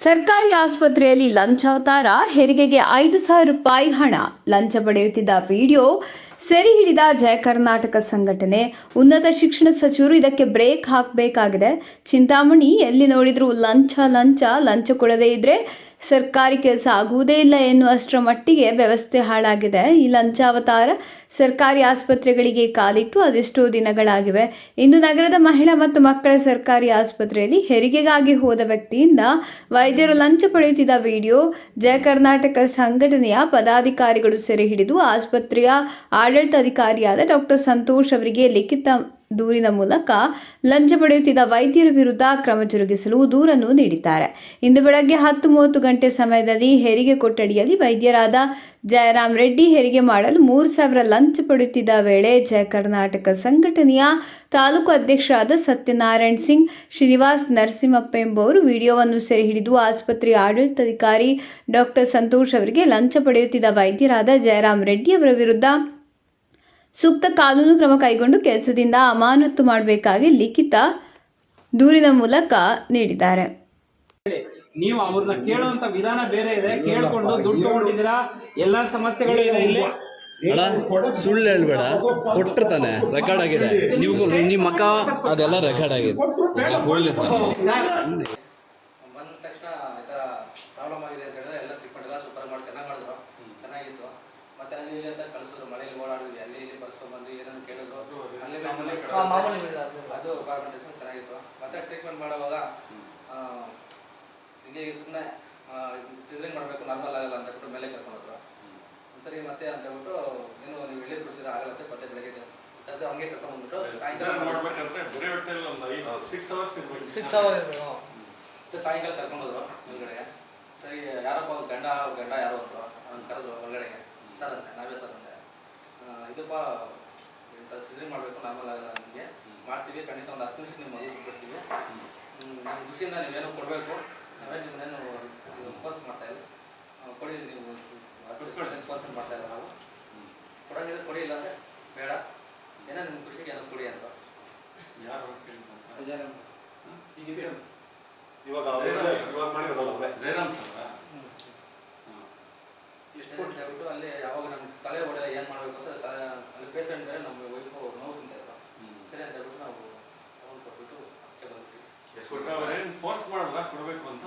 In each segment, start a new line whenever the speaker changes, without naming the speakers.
ಸರ್ಕಾರಿ ಆಸ್ಪತ್ರೆಯಲ್ಲಿ ಲಂಚಾವತಾರ, ಹೆರಿಗೆಗೆ 5,000 ರೂಪಾಯಿ ಹಣ ಲಂಚ ಪಡೆಯುತ್ತಿದ್ದ ವಿಡಿಯೋ ಸೆರೆ ಹಿಡಿದ ಜಯ ಕರ್ನಾಟಕ ಸಂಘಟನೆ. ಉನ್ನತ ಶಿಕ್ಷಣ ಸಚಿವರು ಇದಕ್ಕೆ ಬ್ರೇಕ್ ಹಾಕಬೇಕಾಗಿದೆ. ಚಿಂತಾಮಣಿ ಎಲ್ಲಿ ನೋಡಿದ್ರೂ ಲಂಚ ಲಂಚ ಲಂಚ ಕೊಡದೇ ಇದ್ರೆ ಸರ್ಕಾರಿ ಕೆಲಸ ಆಗುವುದೇ ಇಲ್ಲ ಎನ್ನುವಷ್ಟರ ಮಟ್ಟಿಗೆ ವ್ಯವಸ್ಥೆ ಹಾಳಾಗಿದೆ. ಈ ಲಂಚಾವತಾರ ಸರ್ಕಾರಿ ಆಸ್ಪತ್ರೆಗಳಿಗೆ ಕಾಲಿಟ್ಟು ಅದೆಷ್ಟೋ ದಿನಗಳಾಗಿವೆ. ಇಂದು ನಗರದ ಮಹಿಳಾ ಮತ್ತು ಮಕ್ಕಳ ಸರ್ಕಾರಿ ಆಸ್ಪತ್ರೆಯಲ್ಲಿ ಹೆರಿಗೆಗಾಗಿ ಹೋದ ವ್ಯಕ್ತಿಯಿಂದ ವೈದ್ಯರು ಲಂಚ ಪಡೆಯುತ್ತಿದ್ದ ವಿಡಿಯೋ ಜಯ ಕರ್ನಾಟಕ ಸಂಘಟನೆಯ ಪದಾಧಿಕಾರಿಗಳು ಸೆರೆ ಹಿಡಿದು ಆಸ್ಪತ್ರೆಯ ಆಡಳಿತಾಧಿಕಾರಿಯಾದ ಡಾಕ್ಟರ್ ಸಂತೋಷ್ ಅವರಿಗೆ ಲಿಖಿತ ದೂರಿನ ಮೂಲಕ ಲಂಚ ಪಡೆಯುತ್ತಿದ್ದ ವೈದ್ಯರ ವಿರುದ್ಧ ಕ್ರಮ ಜರುಗಿಸಲು ದೂರನ್ನು ನೀಡಿದ್ದಾರೆ. ಇಂದು ಬೆಳಗ್ಗೆ 10:30 ಗಂಟೆ ಸಮಯದಲ್ಲಿ ಹೆರಿಗೆ ಕೊಠಡಿಯಲ್ಲಿ ವೈದ್ಯರಾದ ಜಯರಾಮ್ ರೆಡ್ಡಿ ಹೆರಿಗೆ ಮಾಡಲು 3,000 ಲಂಚ ಪಡೆಯುತ್ತಿದ್ದ ವೇಳೆ ಜಯ ಕರ್ನಾಟಕ ಸಂಘಟನೆಯ ತಾಲೂಕು ಅಧ್ಯಕ್ಷರಾದ ಸತ್ಯನಾರಾಯಣ್ ಸಿಂಗ್, ಶ್ರೀನಿವಾಸ್ ನರಸಿಂಹಪ್ಪ ಎಂಬುವರು ವಿಡಿಯೋವನ್ನು ಸೆರೆ ಹಿಡಿದು ಆಸ್ಪತ್ರೆಯ ಆಡಳಿತಾಧಿಕಾರಿ ಡಾಕ್ಟರ್ ಸಂತೋಷ್ ಅವರಿಗೆ ಲಂಚ ಪಡೆಯುತ್ತಿದ್ದ ವೈದ್ಯರಾದ ಜಯರಾಮ್ ರೆಡ್ಡಿ ಅವರ ವಿರುದ್ಧ ಸೂಕ್ತ ಕಾನೂನು ಕ್ರಮ ಕೈಗೊಂಡು ಕೆಲಸದಿಂದ ಅಮಾನತು ಮಾಡಬೇಕಾಗಿ ಲಿಖಿತ ದೂರಿನ ಮೂಲಕ ನೀಡಿದ್ದಾರೆ.
ನೀವು ಅವ್ರನ್ನ ಕೇಳುವಂತ ವಿಧಾನ ಬೇರೆ ಇದೆ. ಕೇಳ್ಕೊಂಡು ದುಡ್ಡು ತಗೊಂಡಿದ್ದೀರಾ, ಎಲ್ಲಾ ಸಮಸ್ಯೆಗಳು ಇದೆ. ಇಲ್ಲಿ
ಸುಳ್ಳು ಹೇಳ್ಬೇಡ, ಕೊಟ್ಟಿರ್ತಾನೆ, ರೆಕಾರ್ಡ್ ಆಗಿದೆ. ನೀವು ನಿಮ್ಮ ಮಕ್ಕ ಅದೆಲ್ಲ ರೆಕಾರ್ಡ್ ಆಗಿದೆ.
ಬಂದ ತಕ್ಷಣ ಆಯ್ತಾ ಪ್ರಾಬ್ಲಮ್ ಆಗಿದೆ ಅಂತ ಹೇಳಿದ್ರೆ ಎಲ್ಲ ಟ್ರೀಟ್ಮೆಂಟ್ ಎಲ್ಲ ಸೂಪರ್ ಮಾಡಿ ಚೆನ್ನಾಗಿ ಮಾಡಿದ್ರು, ಚೆನ್ನಾಗಿತ್ತು. ಮತ್ತೆ ಅಲ್ಲಿ ಇಲ್ಲಿ ಅಂತ ಕಳಿಸಿದ್ರು, ಮನೇಲಿ ಓಡಾಡಿದ್ವಿ, ಅಲ್ಲಿ ಇಲ್ಲಿ ಬರ್ಸ್ಕೊಂಡ್ ಬಂದ್ವಿ, ಏನನ್ನು ಕೇಳಿದ್ರು, ಅದು ಕಾನ್ಸಂಟ್ರೇಷನ್ ಚೆನ್ನಾಗಿತ್ತು. ಮತ್ತೆ ಟ್ರೀಟ್ಮೆಂಟ್ ಮಾಡುವಾಗ ಹೀಗೆ ಸುಮ್ಮನೆ ಸಿಸರಿಂಗ್ ಮಾಡಬೇಕು, ನಾರ್ಮಲ್ ಆಗಲ್ಲ ಅಂತ ಹೇಳ್ಬಿಟ್ಟು ಮೇಲೆ ಕರ್ಕೊಂಡ್ರು. ಸರಿ ಮತ್ತೆ ಅಂತ ಹೇಳ್ಬಿಟ್ಟು ಏನು ನೀವು ಎಲ್ಲಿ ಬಿಡಿಸಿದ್ರೆ ಆಗಲತ್ತೆ, ಮತ್ತೆ ಬೆಳಗ್ಗೆ ಹಂಗೆ ಕರ್ಕೊಂಡು ಬಂದ್ಬಿಟ್ಟು ಸಾಯಂಕಾಲ ಕರ್ಕೊಂಡ್ರು ಹೊರಗಡೆ. ಸರಿ ಯಾರಪ್ಪ ಗಂಡ ಯಾರೋ ಅಂದರು, ಅವ್ನು ಕರೆದ್ರು ಹೊರಗಡೆಗೆ. ಸರ್ ಅಂತೆ, ನಾವೇ ಸರ್ ಅಂತೆ, ಇದಪ್ಪ ಇಂಥ ಸಿಸರಿಂಗ್ ಮಾಡಬೇಕು, ನಾರ್ಮಲ್ ಆಗಲ್ಲ, ನಿಮಗೆ ಮಾಡ್ತೀವಿ, ಖಂಡಿತ ಒಂದು 10 ನಿಮಿಷಕ್ಕೆ ನಿಮ್ಮ ಮಗು ಬಿಡ್ತೀವಿ, ನಿಮ್ಮ ಖುಷಿಯಿಂದ ನೀವೇನು ಕೊಡಬೇಕು, ನಾವೇ ನಿಮ್ಮನ್ನೇನು ಫೋರ್ಸ್ ಮಾಡ್ತಾ ಇಲ್ಲ, ಕೊಡಿ, ನೀವು ಫೋರ್ಸ್ ಮಾಡ್ತಾ ಇಲ್ಲ, ನಾವು ಕೊಡೋಂಗಿದ್ರೆ ಕೊಡಿ, ಇಲ್ಲ ಅಂದರೆ ಬೇಡ, ಏನೋ ನಿಮ್ಮ ಖುಷಿಗೆ ಏನೋ ಕೊಡಿ ಅಂತ. ಯಾರು ಈಗ ಇವಾಗ ಎಷ್ಟು ಅಂತ ಹೇಳ್ಬಿಟ್ಟು ಅಲ್ಲಿ ಯಾವಾಗ ನಮ್ಮ ತಲೆ ಹೊಡೆಯಲ್ಲ, ಏನು ಮಾಡಬೇಕು ಅಂತ ಅಲ್ಲಿ ಪೇಷಂಟ್ ಬೇರೆ ನಮ್ಮ ವೈಫು ನೋವು ತಿಂತ ಇದ್ರು. ಸರಿ ಅಂತ ಹೇಳ್ಬಿಟ್ಟು ನಾವು ಅಮೌಂಟ್ ಕೊಟ್ಬಿಟ್ಟು ಆಚೆ ಬಂದ್ಬಿಟ್ಟು
ಫೋರ್ಸ್ ಮಾಡಿದ್ರ ಕೊಡಬೇಕು ಅಂತ.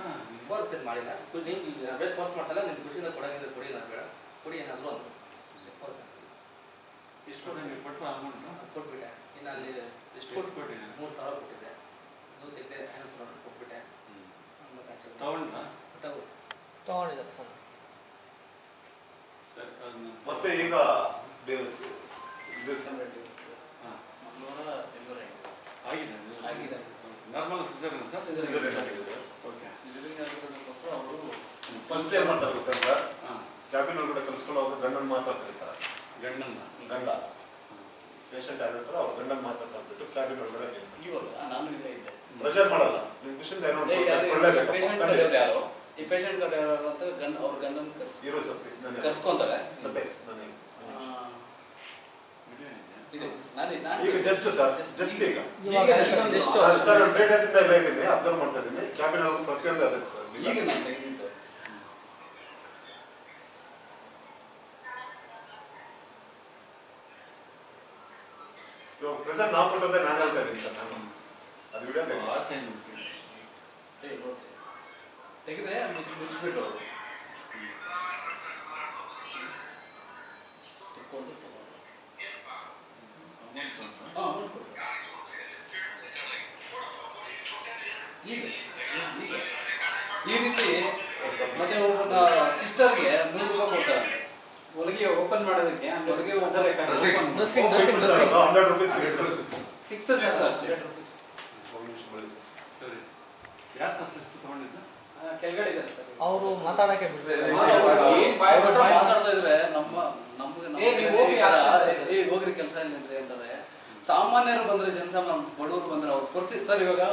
ಫೋರ್ಸ್ ಏನು ಮಾಡಿಲ್ಲ, ನೀವು ಬೇರೆ ಫೋರ್ಸ್ ಮಾಡ್ತಾಯಿಲ್ಲ, ನಿಮ್ಮ ಖುಷಿಯಿಂದ ಕೊಡೋಂಗಿದ್ರೆ ಕೊಡಿ, ನಾನು ಬೇಡ ಕೊಡಿ ಏನಾದರೂ ಅಂದರು. ಫೋರ್ಸ್ ಅಂತ
ಎಷ್ಟು ಕೊಟ್ಟರು ಅಮೌಂಟ್
ಕೊಟ್ಬಿಟ್ಟೆ. ಇನ್ನು ಅಲ್ಲಿ ಎಷ್ಟು
ಕೊಟ್ಬಿಟ್ಟೆ?
3,000 ಕೊಟ್ಟಿದ್ದೆ, ಅದು ತೆಗೆದೆ, 500 ಕೊಟ್ಬಿಟ್ಟೆ. ಮತ್ತೆ ಆಚೆ ತಗೊಂಡಿದ್ದಾರೆ ಸರ್.
ಮತ್ತೆ ಈಗ
ಆಗಿದೆ
ನಾರ್ಮಲ್ ಸಿಸೇರಿಯನ್ ಸರ್. ಓಕೆ,
ಅವರು ಫಸ್ಟ್ ಏನ್ ಮಾಡ್ತಾರೆ ಗೊತ್ತಂದ್ರೆ ಕ್ಯಾಬಿನ್ ಒಳಗಡೆ ಕಲಿಸ್ಕೊಂಡು ಅವ್ರ ಗಂಡನ ಮಾತ್ರ ಕರೀತಾರೆ. ಗಂಡ ಪೇಷಂಟ್ ಆಗಿರ್ತಾರೆ, ಅವ್ರ ಗಂಡನ ಮಾತ್ರ ಕಲ್ಬಿಟ್ಟು ಕ್ಯಾಬಿನ್ ಒಳಗಡೆ
ನಾನು ಇಲ್ಲೇ ಇದ್ದೆ.
ಪ್ರೆಷರ್ ಮಾಡಲ್ಲ, ನಿಮ್ ಖುಷಿಯಿಂದ ಏನೋ
ಈ ಪೇಷಂಟ್ ಅಂತ ಅವ್ರ ಗಂಡನ ಕರ್ಸ್ಕೊಂತಾರೆ.
ಈಗ ಜಸ್ಟ್ ಸರ್, ಜಸ್ಟ್ ಈಗ ಸರ್ 3 days ಇಂದ ಇಲ್ಲ ಇದ್ದೀನಿ, ಅಬ್ಸರ್ವ್ ಮಾಡ್ತಾ ಇದ್ದೀನಿ. ಕ್ಯಾಬಿನ್ ಒಳಗೆ ಪ್ರತಿಯೊಂದು ಅದೇ ಸರ್.
ಈಗ ನಾನು ತೆಗೆದಿದ್ದು
ಇವಾಗ ಪ್ರೆಸೆಂಟ್ ನಾವು ಕೊಟ್ಟಂತೆ ನಾನು ಹೇಳ್ತಾ ಇದ್ದೀನಿ ಸರ್. ನಾನು ಅದು ವಿಡಿಯೋ
ತೆಗೆದೆ ಮುಚ್ಚಿಬಿಟ್ರು ಅವರು. ಈ ರೀತಿ ಮತ್ತೆ ಒಬ್ಬ ಸಿಸ್ಟರ್ಗೆ 3 ರೂಪಾಯಿ ಕೊಡ್ತಾರಂತೆ ಹೊಲಿಗೆ ಓಪನ್ ಮಾಡೋದಕ್ಕೆ. ಹೊಲಿಗೆ ಫಿಕ್ಸ್ ಸರ್, 100 ರೂಪೀಸ್.
ಸರಿ, ಯಾರು ಸರ್ ಸಿಸ್ಟರ್ ತಗೊಂಡಿದ್ದು?
ಕೆಳಗಡೆ ಇದ್ದಾರೆ ಸರ್.
ಅವರು ಮಾತಾಡಕ್ಕೆ
ಮಾತಾಡ್ತಾ ಇದ್ರೆ ಹೋಗ್ರಿ ಕೆಲಸ ಇಲ್ಲ ಅಂತಾರೆ. ಸಾಮಾನ್ಯರು ಬಂದ್ರೆ, ಜನಸಾಮಾನ್ಯ ಬಡವರು ಬಂದ್ರೆ ಅವ್ರು ಪರಿಸ್ಥಿತಿ ಸರ್. ಇವಾಗ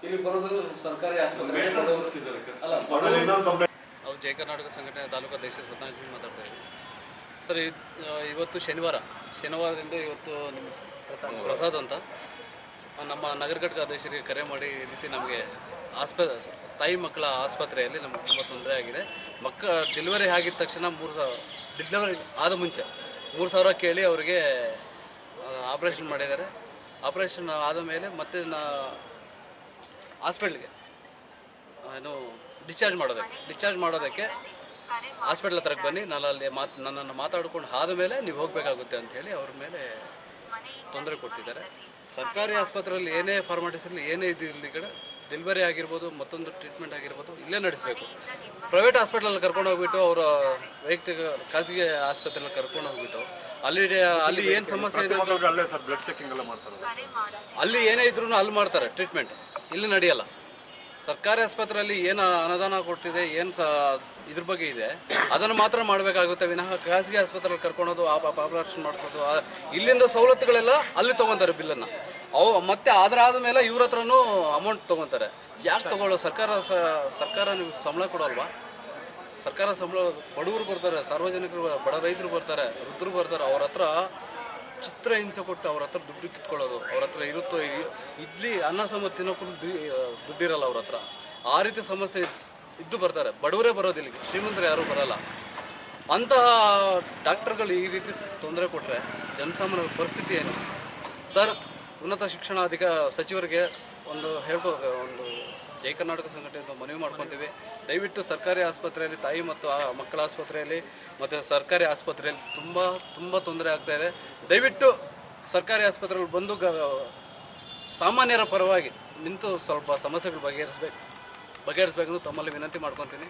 ಇಲ್ಲಿ ಬರೋದು ಸರ್ಕಾರಿ ಆಸ್ಪತ್ರೆ ಅಲ್ಲ.
ನಾವು ಜಯ ಕರ್ನಾಟಕ ಸಂಘಟನೆ ತಾಲೂಕು ಅಧ್ಯಕ್ಷ ಸತ್ಯನಾರಾಯಣ್ ಸಿಂಗ್ ಮಾತಾಡ್ತಾ ಇದ್ದೀವಿ ಸರ್. ಇವತ್ತು ಶನಿವಾರದಿಂದ ಇವತ್ತು ನಿಮ್ಮ ಪ್ರಸಾದ್ ಅಂತ
ನಮ್ಮ ನಗರ ಘಟಕ ಅಧ್ಯಕ್ಷರಿಗೆ ಕರೆ ಮಾಡಿ ಈ ರೀತಿ ನಮಗೆ ತಾಯಿ ಮಕ್ಕಳ ಆಸ್ಪತ್ರೆಯಲ್ಲಿ ನಮಗೆ ತುಂಬ ತೊಂದರೆ ಆಗಿದೆ. ಡೆಲಿವರಿ ಆಗಿದ ತಕ್ಷಣ ಡೆಲಿವರಿ ಆದ ಮುಂಚೆ 3,000 ಕೇಳಿ ಅವರಿಗೆ ಆಪ್ರೇಷನ್ ಮಾಡಿದ್ದಾರೆ. ಆಪ್ರೇಷನ್ ಆದ ಮೇಲೆ ಮತ್ತೆ ಹಾಸ್ಪಿಟ್ಲಿಗೆ ಡಿಸ್ಚಾರ್ಜ್ ಮಾಡೋದಕ್ಕೆ ಹಾಸ್ಪಿಟ್ಲ್ ಹತ್ರಕ್ಕೆ ಬನ್ನಿ, ನನ್ನನ್ನು ಮಾತಾಡ್ಕೊಂಡು ಆದ ಮೇಲೆ ನೀವು ಹೋಗಬೇಕಾಗುತ್ತೆ ಅಂಥೇಳಿ ಅವ್ರ ಮೇಲೆ ತೊಂದರೆ ಕೊಡ್ತಿದ್ದಾರೆ. ಸರ್ಕಾರಿ ಆಸ್ಪತ್ರೆಯಲ್ಲಿ ಏನೇ ಫಾರ್ಮಾಲಿಟೀಸ್ ಇರಲಿ, ಏನೇ ಇದು ಇರಲಿ, ಕಡೆ ಡೆಲಿವರಿ ಆಗಿರ್ಬೋದು, ಮತ್ತೊಂದು ಟ್ರೀಟ್ಮೆಂಟ್ ಆಗಿರ್ಬೋದು, ಇಲ್ಲೇ ನಡೆಸಬೇಕು. ಪ್ರೈವೇಟ್ ಹಾಸ್ಪಿಟಲಲ್ಲಿ ಕರ್ಕೊಂಡು ಹೋಗ್ಬಿಟ್ಟು ಅವರ ವೈಯಕ್ತಿಕ ಖಾಸಗಿ ಆಸ್ಪತ್ರೆಯಲ್ಲಿ ಕರ್ಕೊಂಡು ಹೋಗ್ಬಿಟ್ಟು ಅಲ್ಲಿ ಏನು ಸಮಸ್ಯೆ ಇದೆ ಅಲ್ಲಿ ಏನೇ ಇದ್ರೂ ಅಲ್ಲಿ ಮಾಡ್ತಾರೆ ಟ್ರೀಟ್ಮೆಂಟ್, ಇಲ್ಲಿ ನಡೆಯಲ್ಲ. ಸರ್ಕಾರಿ ಆಸ್ಪತ್ರೆಯಲ್ಲಿ ಏನು ಅನುದಾನ ಕೊಡ್ತಿದೆ, ಏನು ಇದ್ರ ಬಗ್ಗೆ ಇದೆ ಅದನ್ನು ಮಾತ್ರ ಮಾಡಬೇಕಾಗುತ್ತೆ ವಿನಃ ಖಾಸಗಿ ಆಸ್ಪತ್ರೆಯಲ್ಲಿ ಕರ್ಕೊಳೋದು, ಆಪರೇಷನ್ ಮಾಡಿಸೋದು, ಇಲ್ಲಿಂದ ಸವಲತ್ತುಗಳೆಲ್ಲ ಅಲ್ಲಿ ತೊಗೊತಾರೆ ಬಿಲ್ಲನ್ನು. ಮತ್ತೆ ಅದರಾದ ಮೇಲೆ ಇವ್ರ ಹತ್ರನೂ ಅಮೌಂಟ್ ತೊಗೊತಾರೆ. ಯಾಕೆ ತೊಗೊಳ್ಳೋ? ಸರ್ಕಾರ ನೀವು ಸಂಬಳ ಕೊಡೋಲ್ವಾ? ಸರ್ಕಾರ ಸಂಬಳ ಬಡವರು ಬರ್ತಾರೆ, ಸಾರ್ವಜನಿಕರು, ಬಡ ರೈತರು ಬರ್ತಾರೆ, ವೃದ್ಧರು ಬರ್ತಾರೆ, ಅವ್ರ ಹತ್ರ ಚಿತ್ರ ಹಿಂಸೆ ಕೊಟ್ಟು ಅವ್ರ ಹತ್ರ ದುಡ್ಡು ಕಿತ್ಕೊಳ್ಳೋದು. ಅವ್ರ ಹತ್ರ ಇರುತ್ತೋ ಇಡ್ಲಿ ಅನ್ನ ಸಮ ತಿನ್ನೋಕ್ಕೂ ದುಡ್ಡಿರಲ್ಲ ಅವ್ರ ಹತ್ರ. ಆ ರೀತಿ ಸಮಸ್ಯೆ ಇದ್ದು ಬರ್ತಾರೆ. ಬಡವರೇ ಬರೋದು ಇಲ್ಲಿಗೆ, ಶ್ರೀಮಂತರು ಯಾರೂ ಬರಲ್ಲ. ಅಂತಹ ಡಾಕ್ಟರ್ಗಳು ಈ ರೀತಿ ತೊಂದರೆ ಕೊಟ್ಟರೆ ಜನಸಾಮಾನ್ಯರ ಪರಿಸ್ಥಿತಿ ಏನು? ಸರ್, ಉನ್ನತ ಶಿಕ್ಷಣ ಸಚಿವರಿಗೆ ಒಂದು ಜೈ ಕರ್ನಾಟಕ ಸಂಘಟನೆಯಿಂದ ಮನವಿ ಮಾಡ್ಕೊತೀವಿ. ದಯವಿಟ್ಟು ಸರ್ಕಾರಿ ಆಸ್ಪತ್ರೆಯಲ್ಲಿ, ತಾಯಿ ಮತ್ತು ಮಕ್ಕಳ ಆಸ್ಪತ್ರೆಯಲ್ಲಿ ಮತ್ತು ಸರ್ಕಾರಿ ಆಸ್ಪತ್ರೆಯಲ್ಲಿ ತುಂಬ ತೊಂದರೆ ಆಗ್ತಾಯಿದೆ. ದಯವಿಟ್ಟು ಸರ್ಕಾರಿ ಆಸ್ಪತ್ರೆಯಲ್ಲಿ ಬಂದು ಸಾಮಾನ್ಯರ ಪರವಾಗಿ ನಿಂತು ಸ್ವಲ್ಪ ಸಮಸ್ಯೆಗಳು ಬಗೆಹರಿಸಬೇಕು ತಮ್ಮಲ್ಲಿ ವಿನಂತಿ ಮಾಡ್ಕೊತೀನಿ.